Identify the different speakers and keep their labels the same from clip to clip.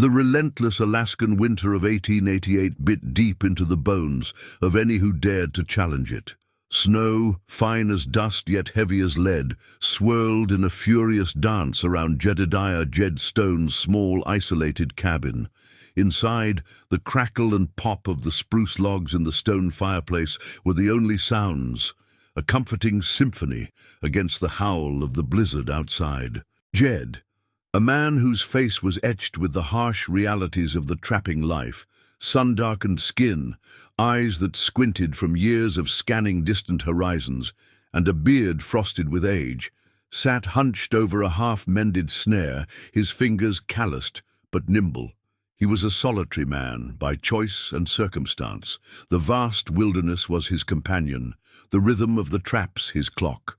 Speaker 1: The relentless Alaskan winter of 1888 bit deep into the bones of any who dared to challenge it. Snow, fine as dust yet heavy as lead, swirled in a furious dance around Jedediah Jed Stone's small isolated cabin. Inside, the crackle and pop of the spruce logs in the stone fireplace were the only sounds, a comforting symphony against the howl of the blizzard outside. Jed, a man whose face was etched with the harsh realities of the trapping life, sun-darkened skin, eyes that squinted from years of scanning distant horizons, and a beard frosted with age, sat hunched over a half-mended snare, his fingers calloused but nimble. He was a solitary man by choice and circumstance. The vast wilderness was his companion, the rhythm of the traps his clock.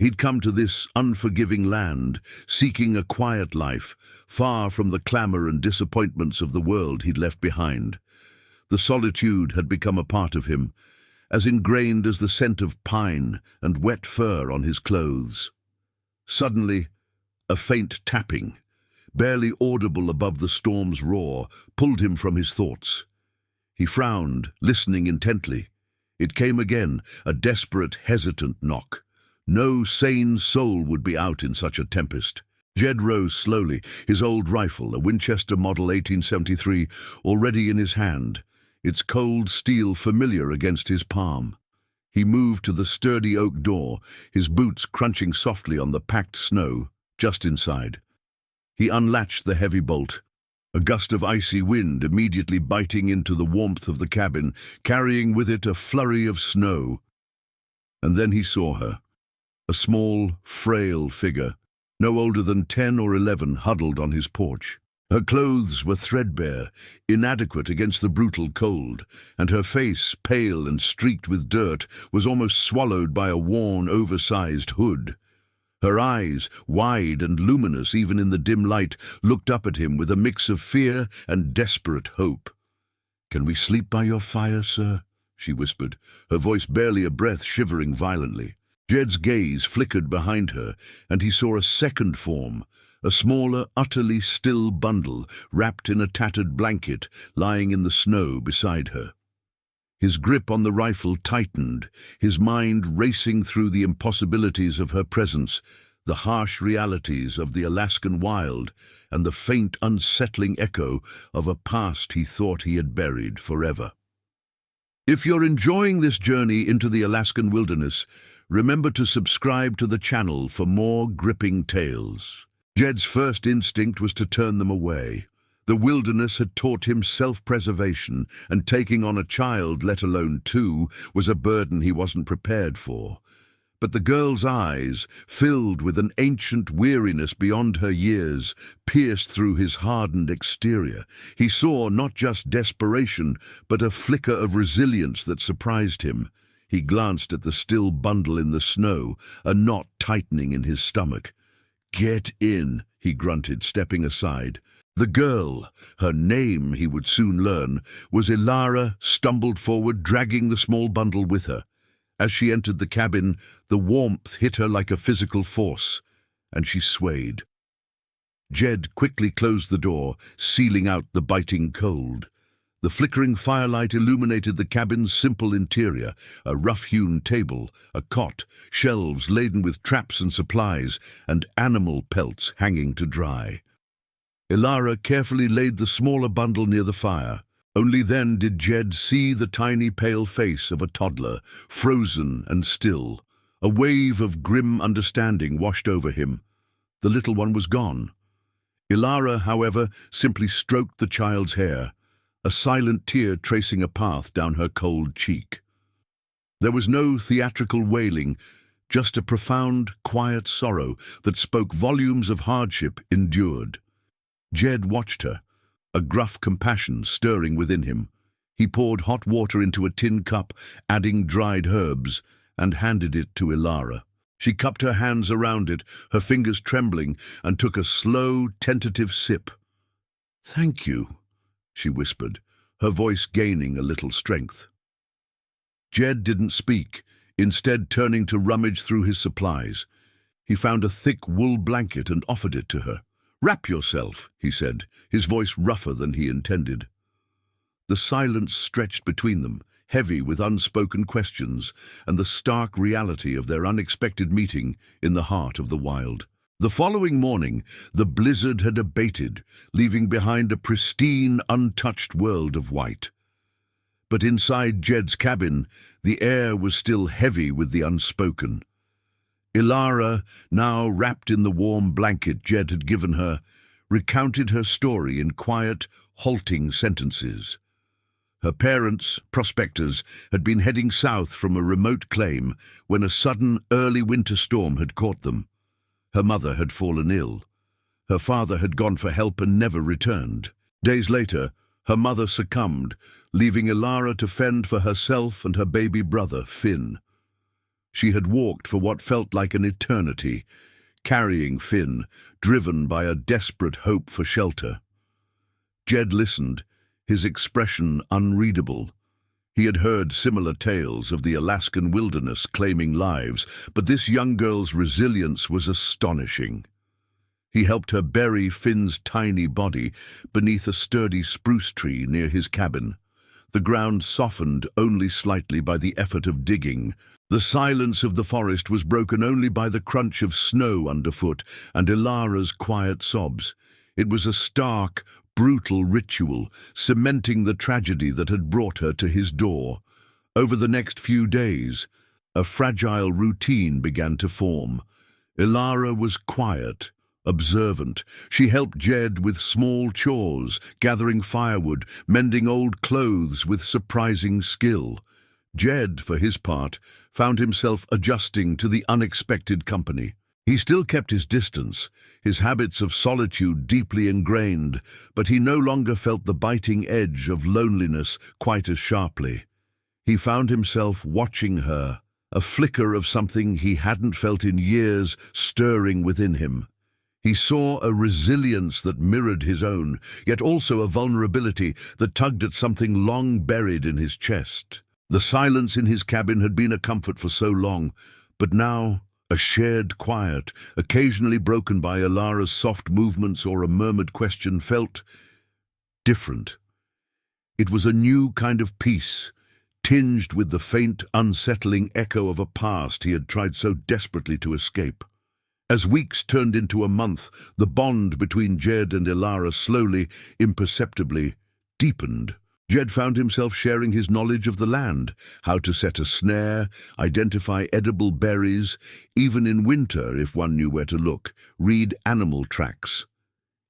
Speaker 1: He'd come to this unforgiving land, seeking a quiet life, far from the clamor and disappointments of the world he'd left behind. The solitude had become a part of him, as ingrained as the scent of pine and wet fur on his clothes. Suddenly, a faint tapping, barely audible above the storm's roar, pulled him from his thoughts. He frowned, listening intently. It came again, a desperate, hesitant knock. No sane soul would be out in such a tempest. Jed rose slowly, his old rifle, a Winchester Model 1873, already in his hand, its cold steel familiar against his palm. He moved to the sturdy oak door, his boots crunching softly on the packed snow, just inside. He unlatched the heavy bolt, a gust of icy wind immediately biting into the warmth of the cabin, carrying with it a flurry of snow. And then he saw her. A small, frail figure, no older than 10 or 11, huddled on his porch. Her clothes were threadbare, inadequate against the brutal cold, and her face, pale and streaked with dirt, was almost swallowed by a worn, oversized hood. Her eyes, wide and luminous even in the dim light, looked up at him with a mix of fear and desperate hope. "Can we sleep by your fire, sir?" she whispered, her voice barely a breath, shivering violently. Jed's gaze flickered behind her, and he saw a second form, a smaller, utterly still bundle, wrapped in a tattered blanket, lying in the snow beside her. His grip on the rifle tightened, his mind racing through the impossibilities of her presence, the harsh realities of the Alaskan wild, and the faint, unsettling echo of a past he thought he had buried forever. If you're enjoying this journey into the Alaskan wilderness, remember to subscribe to the channel for more gripping tales. Jed's first instinct was to turn them away. The wilderness had taught him self-preservation, and taking on a child, let alone two, was a burden he wasn't prepared for. But the girl's eyes, filled with an ancient weariness beyond her years, pierced through his hardened exterior. He saw not just desperation, but a flicker of resilience that surprised him. He glanced at the still bundle in the snow, a knot tightening in his stomach. "Get in," he grunted, stepping aside. The girl, her name he would soon learn, was Ilara, stumbled forward, dragging the small bundle with her. As she entered the cabin, the warmth hit her like a physical force, and she swayed. Jed quickly closed the door, sealing out the biting cold. The flickering firelight illuminated the cabin's simple interior, a rough-hewn table, a cot, shelves laden with traps and supplies, and animal pelts hanging to dry. Ilara carefully laid the smaller bundle near the fire. Only then did Jed see the tiny pale face of a toddler, frozen and still. A wave of grim understanding washed over him. The little one was gone. Ilara, however, simply stroked the child's hair, a silent tear tracing a path down her cold cheek. There was no theatrical wailing, just a profound, quiet sorrow that spoke volumes of hardship endured. Jed watched her, a gruff compassion stirring within him. He poured hot water into a tin cup, adding dried herbs, and handed it to Ilara. She cupped her hands around it, her fingers trembling, and took a slow, tentative sip. "Thank you," she whispered, her voice gaining a little strength. Jed didn't speak, instead turning to rummage through his supplies. He found a thick wool blanket and offered it to her. "Wrap yourself," he said, his voice rougher than he intended. The silence stretched between them, heavy with unspoken questions and the stark reality of their unexpected meeting in the heart of the wild. The following morning, the blizzard had abated, leaving behind a pristine, untouched world of white. But inside Jed's cabin, the air was still heavy with the unspoken. Ilara, now wrapped in the warm blanket Jed had given her, recounted her story in quiet, halting sentences. Her parents, prospectors, had been heading south from a remote claim when a sudden early winter storm had caught them. Her mother had fallen ill. Her father had gone for help and never returned. Days later, her mother succumbed, leaving Ilara to fend for herself and her baby brother, Finn. She had walked for what felt like an eternity, carrying Finn, driven by a desperate hope for shelter. Jed listened, his expression unreadable. He had heard similar tales of the Alaskan wilderness claiming lives, but this young girl's resilience was astonishing. He helped her bury Finn's tiny body beneath a sturdy spruce tree near his cabin. The ground softened only slightly by the effort of digging. The silence of the forest was broken only by the crunch of snow underfoot and Ilara's quiet sobs. It was a stark, brutal ritual, cementing the tragedy that had brought her to his door. Over the next few days, a fragile routine began to form. Ilara was quiet, observant. She helped Jed with small chores, gathering firewood, mending old clothes with surprising skill. Jed, for his part, found himself adjusting to the unexpected company. He still kept his distance, his habits of solitude deeply ingrained, but he no longer felt the biting edge of loneliness quite as sharply. He found himself watching her, a flicker of something he hadn't felt in years stirring within him. He saw a resilience that mirrored his own, yet also a vulnerability that tugged at something long buried in his chest. The silence in his cabin had been a comfort for so long, but now a shared quiet, occasionally broken by Ilara's soft movements or a murmured question, felt different. It was a new kind of peace, tinged with the faint, unsettling echo of a past he had tried so desperately to escape. As weeks turned into a month, the bond between Jed and Ilara slowly, imperceptibly, deepened. Jed found himself sharing his knowledge of the land, how to set a snare, identify edible berries, even in winter, if one knew where to look, read animal tracks.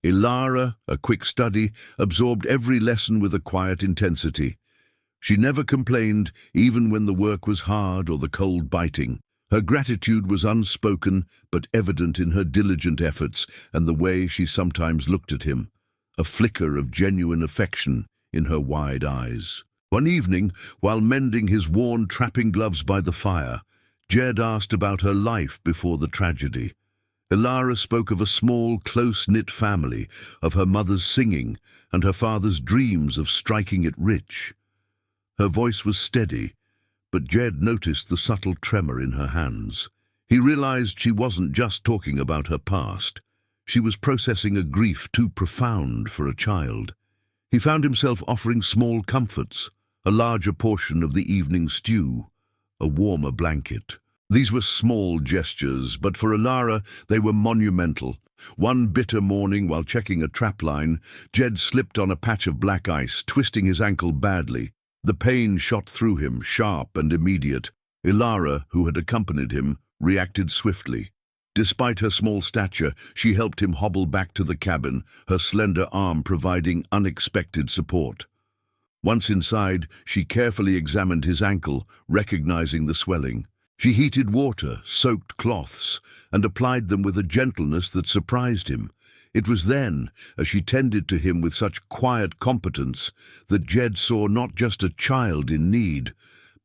Speaker 1: Ilara, a quick study, absorbed every lesson with a quiet intensity. She never complained, even when the work was hard or the cold biting. Her gratitude was unspoken, but evident in her diligent efforts and the way she sometimes looked at him, a flicker of genuine affection in her wide eyes. One evening, while mending his worn trapping gloves by the fire, Jed asked about her life before the tragedy. Ilara spoke of a small, close-knit family, of her mother's singing and her father's dreams of striking it rich. Her voice was steady, but Jed noticed the subtle tremor in her hands. He realized she wasn't just talking about her past. She was processing a grief too profound for a child. He found himself offering small comforts, a larger portion of the evening stew, a warmer blanket. These were small gestures, but for Ilara they were monumental. One bitter morning, while checking a trapline, Jed slipped on a patch of black ice, twisting his ankle badly. The pain shot through him, sharp and immediate. Ilara, who had accompanied him, reacted swiftly. Despite her small stature, she helped him hobble back to the cabin, her slender arm providing unexpected support. Once inside, she carefully examined his ankle, recognizing the swelling. She heated water, soaked cloths, and applied them with a gentleness that surprised him. It was then, as she tended to him with such quiet competence, that Jed saw not just a child in need,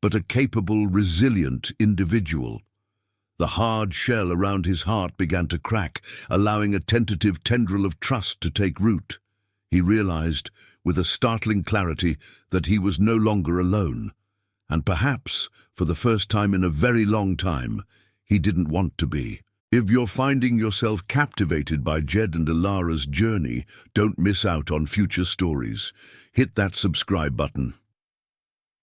Speaker 1: but a capable, resilient individual. The hard shell around his heart began to crack, allowing a tentative tendril of trust to take root. He realized, with a startling clarity, that he was no longer alone. And perhaps, for the first time in a very long time, he didn't want to be. If you're finding yourself captivated by Jed and Ilara's journey, don't miss out on future stories. Hit that subscribe button.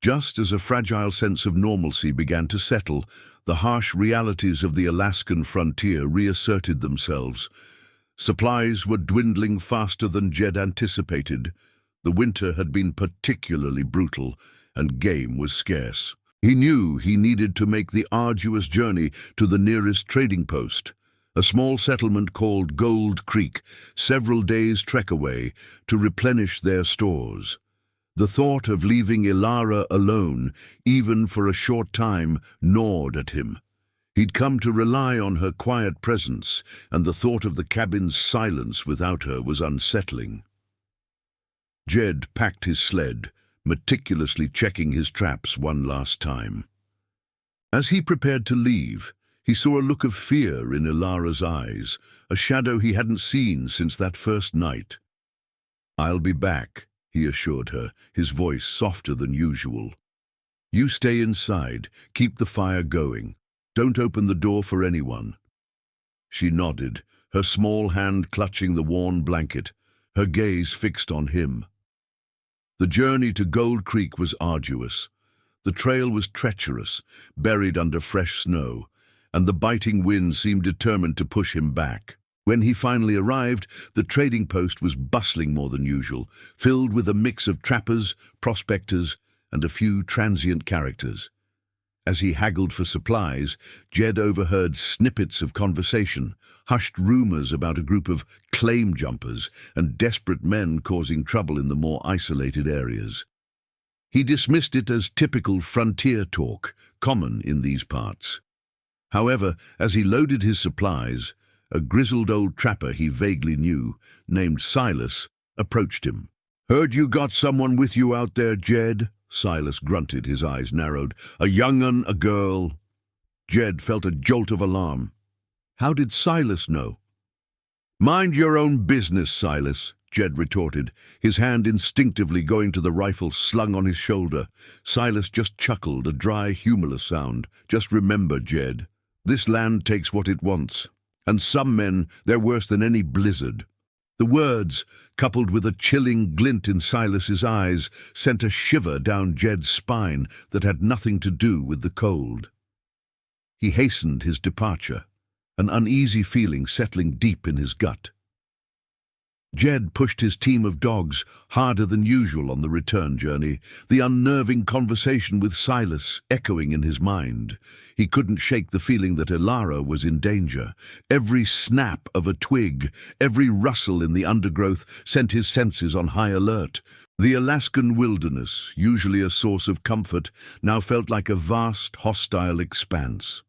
Speaker 1: Just as a fragile sense of normalcy began to settle, the harsh realities of the Alaskan frontier reasserted themselves. Supplies were dwindling faster than Jed anticipated. The winter had been particularly brutal, and game was scarce. He knew he needed to make the arduous journey to the nearest trading post, a small settlement called Gold Creek, several days' trek away, to replenish their stores. The thought of leaving Ilara alone, even for a short time, gnawed at him. He'd come to rely on her quiet presence, and the thought of the cabin's silence without her was unsettling. Jed packed his sled, meticulously checking his traps one last time. As he prepared to leave, he saw a look of fear in Ilara's eyes, a shadow he hadn't seen since that first night. "I'll be back," he assured her, his voice softer than usual. "You stay inside, keep the fire going. Don't open the door for anyone." She nodded, her small hand clutching the worn blanket, her gaze fixed on him. The journey to Gold Creek was arduous. The trail was treacherous, buried under fresh snow, and the biting wind seemed determined to push him back. When he finally arrived, the trading post was bustling more than usual, filled with a mix of trappers, prospectors, and a few transient characters. As he haggled for supplies, Jed overheard snippets of conversation, hushed rumors about a group of claim jumpers and desperate men causing trouble in the more isolated areas. He dismissed it as typical frontier talk, common in these parts. However, as he loaded his supplies, a grizzled old trapper he vaguely knew, named Silas, approached him. "Heard you got someone with you out there, Jed?" Silas grunted, his eyes narrowed. "A young un, a girl?" Jed felt a jolt of alarm. How did Silas know? "Mind your own business, Silas," Jed retorted, his hand instinctively going to the rifle slung on his shoulder. Silas just chuckled, a dry, humorless sound. "Just remember, Jed, this land takes what it wants. And some men, they're worse than any blizzard." The words, coupled with a chilling glint in Silas's eyes, sent a shiver down Jed's spine that had nothing to do with the cold. He hastened his departure, an uneasy feeling settling deep in his gut. Jed pushed his team of dogs harder than usual on the return journey, the unnerving conversation with Silas echoing in his mind. He couldn't shake the feeling that Ilara was in danger. Every snap of a twig, every rustle in the undergrowth sent his senses on high alert. The Alaskan wilderness, usually a source of comfort, now felt like a vast, hostile expanse.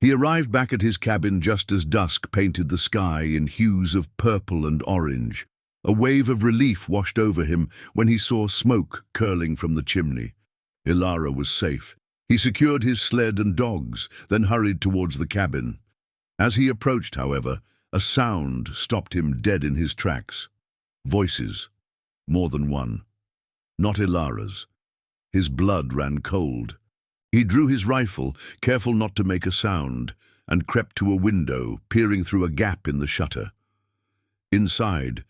Speaker 1: He arrived back at his cabin just as dusk painted the sky in hues of purple and orange. A wave of relief washed over him when he saw smoke curling from the chimney. Ilara was safe. He secured his sled and dogs, then hurried towards the cabin. As he approached, however, a sound stopped him dead in his tracks. Voices. More than one. Not Ilara's. His blood ran cold. He drew his rifle, careful not to make a sound, and crept to a window, peering through a gap in the shutter. Inside,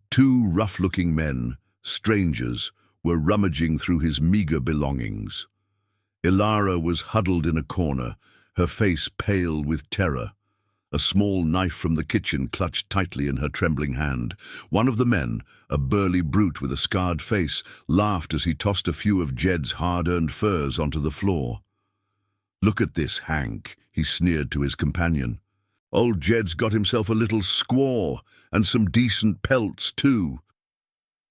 Speaker 1: two rough-looking men, strangers, were rummaging through his meager belongings. Ilara was huddled in a corner, her face pale with terror. A small knife from the kitchen clutched tightly in her trembling hand. One of the men, a burly brute with a scarred face, laughed as he tossed a few of Jed's hard-earned furs onto the floor. "Look at this, Hank," he sneered to his companion. "Old Jed's got himself a little squaw, and some decent pelts, too."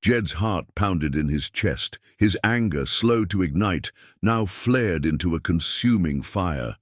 Speaker 1: Jed's heart pounded in his chest. His anger, slow to ignite, now flared into a consuming fire.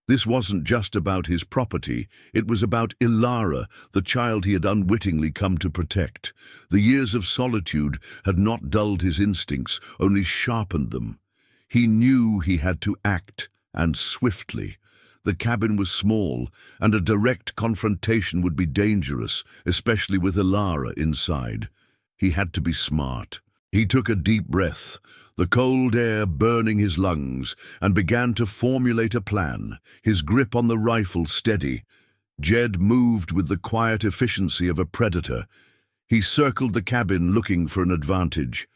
Speaker 1: This wasn't just about his property, it was about Ilara, the child he had unwittingly come to protect. The years of solitude had not dulled his instincts, only sharpened them. He knew he had to act, and swiftly. The cabin was small, and a direct confrontation would be dangerous, especially with Ilara inside. He had to be smart. He took a deep breath, the cold air burning his lungs, and began to formulate a plan, his grip on the rifle steady. Jed moved with the quiet efficiency of a predator. He circled the cabin looking for an advantage.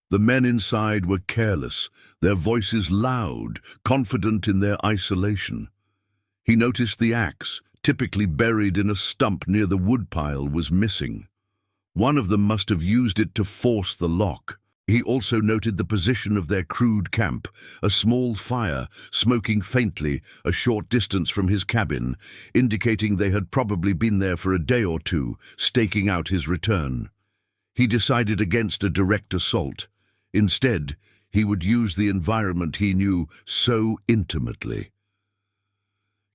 Speaker 1: The men inside were careless, their voices loud, confident in their isolation. He noticed the axe, typically buried in a stump near the woodpile, was missing. One of them must have used it to force the lock. He also noted the position of their crude camp, a small fire smoking faintly a short distance from his cabin, indicating they had probably been there for a day or two, staking out his return. He decided against a direct assault. Instead, he would use the environment he knew so intimately.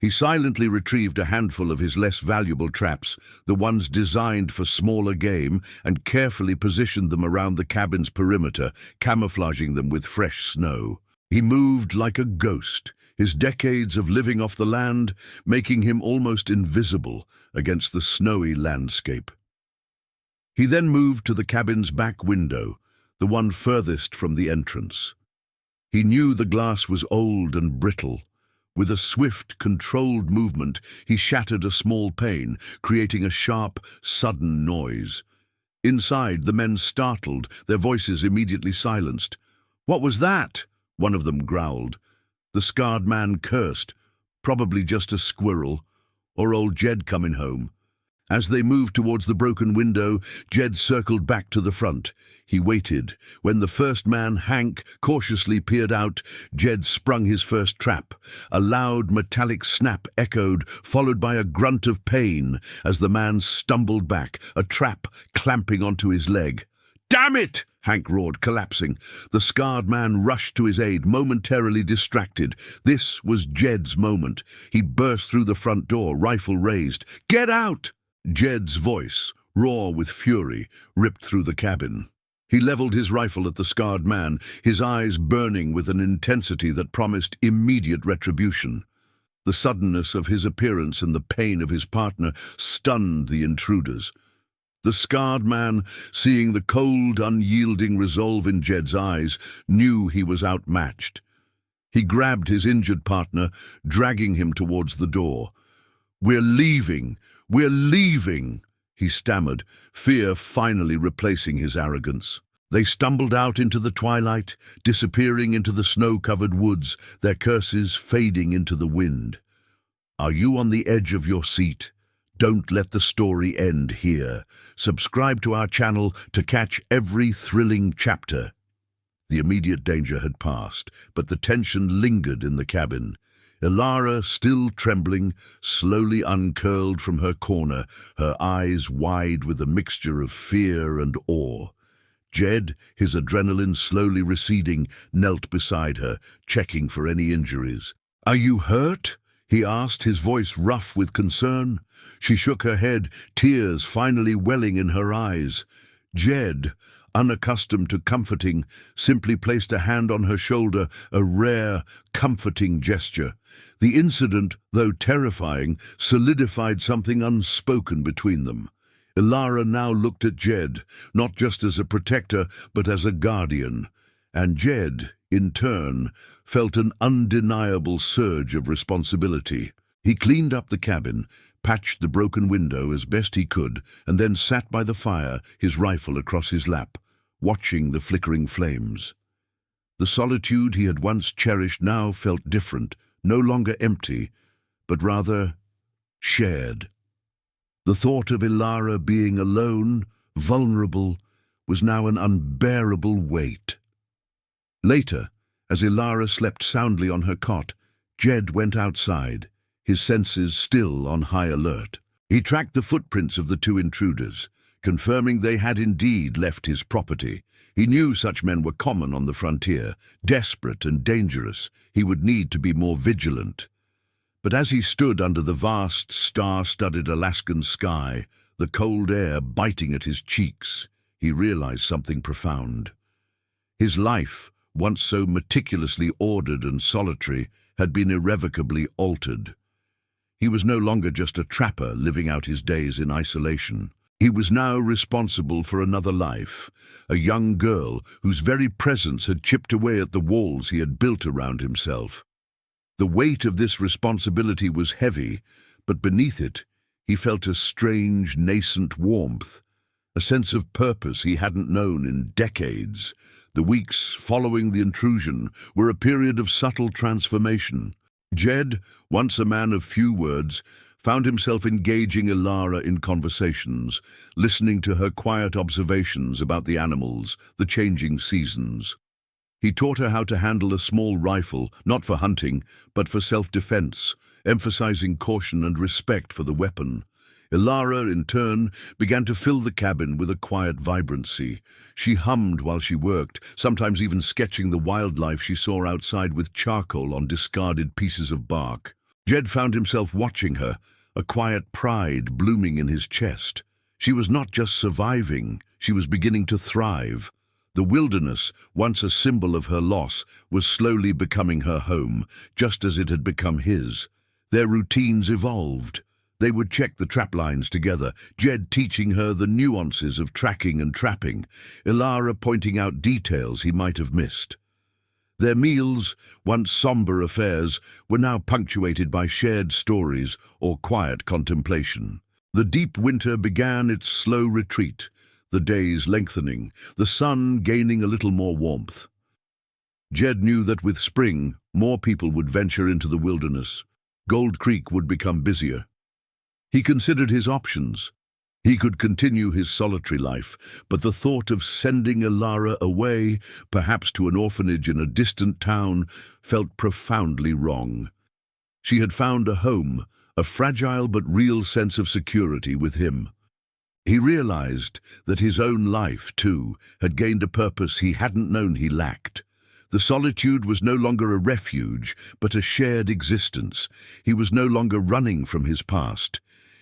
Speaker 1: He silently retrieved a handful of his less valuable traps, the ones designed for smaller game, and carefully positioned them around the cabin's perimeter, camouflaging them with fresh snow. He moved like a ghost, his decades of living off the land making him almost invisible against the snowy landscape. He then moved to the cabin's back window, the one furthest from the entrance. He knew the glass was old and brittle. With a swift, controlled movement, he shattered a small pane, creating a sharp, sudden noise. Inside, the men startled, their voices immediately silenced. "What was that?" one of them growled. The scarred man cursed, probably just a squirrel, or old Jed coming home. As they moved towards the broken window, Jed circled back to the front. He waited. When the first man, Hank, cautiously peered out, Jed sprung his first trap. A loud metallic snap echoed, followed by a grunt of pain as the man stumbled back, a trap clamping onto his leg. "Damn it!" Hank roared, collapsing. The scarred man rushed to his aid, momentarily distracted. This was Jed's moment. He burst through the front door, rifle raised. "Get out!" Jed's voice, raw with fury, ripped through the cabin. He leveled his rifle at the scarred man, his eyes burning with an intensity that promised immediate retribution. The suddenness of his appearance and the pain of his partner stunned the intruders. The scarred man, seeing the cold, unyielding resolve in Jed's eyes, knew he was outmatched. He grabbed his injured partner, dragging him towards the door. "We're leaving! We're leaving!" he stammered, fear finally replacing his arrogance. They stumbled out into the twilight, disappearing into the snow-covered woods, their curses fading into the wind. Are you on the edge of your seat? Don't let the story end here. Subscribe to our channel to catch every thrilling chapter. The immediate danger had passed, but the tension lingered in the cabin. Ilara, still trembling, slowly uncurled from her corner, her eyes wide with a mixture of fear and awe. Jed, his adrenaline slowly receding, knelt beside her, checking for any injuries. "Are you hurt?" he asked, his voice rough with concern. She shook her head, tears finally welling in her eyes. Jed, unaccustomed to comforting, simply placed a hand on her shoulder, a rare, comforting gesture. The incident, though terrifying, solidified something unspoken between them. Ilara now looked at Jed, not just as a protector, but as a guardian. And Jed, in turn, felt an undeniable surge of responsibility. He cleaned up the cabin, patched the broken window as best he could, and then sat by the fire, his rifle across his lap, watching the flickering flames. The solitude he had once cherished now felt different, no longer empty, but rather shared. The thought of Ilara being alone, vulnerable, was now an unbearable weight. Later, as Ilara slept soundly on her cot, Jed went outside, his senses still on high alert. He tracked the footprints of the two intruders, confirming they had indeed left his property. He knew such men were common on the frontier, desperate and dangerous. He would need to be more vigilant. But as he stood under the vast, star-studded Alaskan sky, the cold air biting at his cheeks, he realized something profound. His life, once so meticulously ordered and solitary, had been irrevocably altered. He was no longer just a trapper living out his days in isolation. He was now responsible for another life, a young girl whose very presence had chipped away at the walls he had built around himself. The weight of this responsibility was heavy, but beneath it, he felt a strange, nascent warmth, a sense of purpose he hadn't known in decades. The weeks following the intrusion were a period of subtle transformation. Jed, once a man of few words, found himself engaging Ilara in conversations, listening to her quiet observations about the animals, the changing seasons. He taught her how to handle a small rifle, not for hunting, but for self-defense, emphasizing caution and respect for the weapon. Ilara, in turn, began to fill the cabin with a quiet vibrancy. She hummed while she worked, sometimes even sketching the wildlife she saw outside with charcoal on discarded pieces of bark. Jed found himself watching her, a quiet pride blooming in his chest. She was not just surviving, she was beginning to thrive. The wilderness, once a symbol of her loss, was slowly becoming her home, just as it had become his. Their routines evolved. They would check the trap lines together, Jed teaching her the nuances of tracking and trapping, Ilara pointing out details he might have missed. Their meals, once somber affairs, were now punctuated by shared stories or quiet contemplation. The deep winter began its slow retreat, the days lengthening, the sun gaining a little more warmth. Jed knew that with spring, more people would venture into the wilderness. Gold Creek would become busier. He considered his options. He could continue his solitary life, but the thought of sending Ilara away, perhaps to an orphanage in a distant town, felt profoundly wrong. She had found a home, a fragile but real sense of security with him. He realized that his own life, too, had gained a purpose he hadn't known he lacked. The solitude was no longer a refuge, but a shared existence. He was no longer running from his past.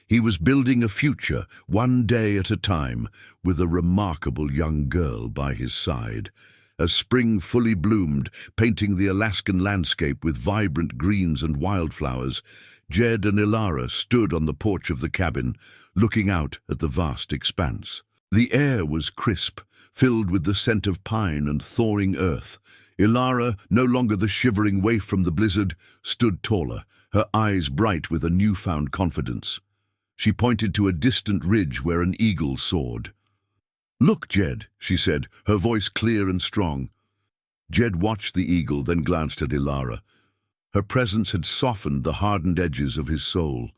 Speaker 1: He was building a future, one day at a time, with a remarkable young girl by his side. As spring fully bloomed, painting the Alaskan landscape with vibrant greens and wildflowers, Jed and Ilara stood on the porch of the cabin, looking out at the vast expanse. The air was crisp, filled with the scent of pine and thawing earth. Ilara, no longer the shivering waif from the blizzard, stood taller, her eyes bright with a newfound confidence. She pointed to a distant ridge where an eagle soared. "Look, Jed," she said, her voice clear and strong. Jed watched the eagle, then glanced at Ilara. Her presence had softened the hardened edges of his soul.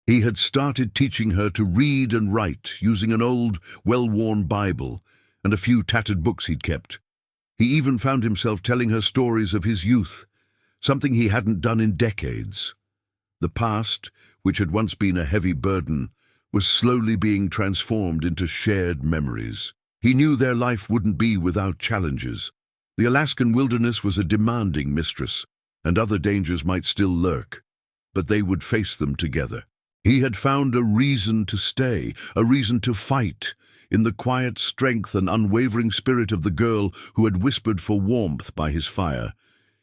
Speaker 1: He had started teaching her to read and write, using an old, well-worn Bible and a few tattered books he'd kept. He even found himself telling her stories of his youth, something he hadn't done in decades. The past, which had once been a heavy burden, was slowly being transformed into shared memories. He knew their life wouldn't be without challenges. The Alaskan wilderness was a demanding mistress, and other dangers might still lurk, but they would face them together. He had found a reason to stay, a reason to fight, in the quiet strength and unwavering spirit of the girl who had whispered for warmth by his fire.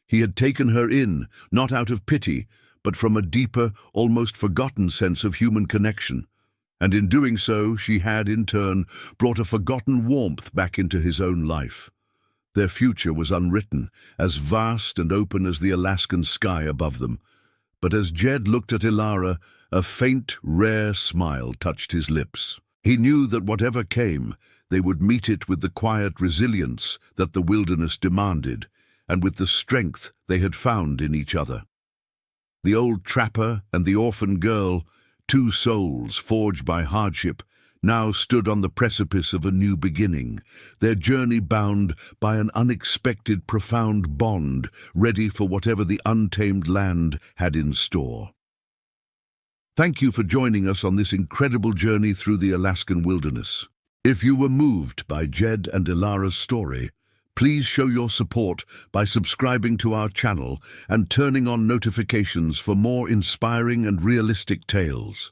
Speaker 1: He had taken her in, not out of pity, but from a deeper, almost forgotten sense of human connection. And in doing so, she had, in turn, brought a forgotten warmth back into his own life. Their future was unwritten, as vast and open as the Alaskan sky above them. But as Jed looked at Ilara, a faint, rare smile touched his lips. He knew that whatever came, they would meet it with the quiet resilience that the wilderness demanded, and with the strength they had found in each other. The old trapper and the orphan girl, two souls forged by hardship, now stood on the precipice of a new beginning, their journey bound by an unexpected, profound bond, ready for whatever the untamed land had in store. Thank you for joining us on this incredible journey through the Alaskan wilderness. If you were moved by Jed and Ilara's story, please show your support by subscribing to our channel and turning on notifications for more inspiring and realistic tales.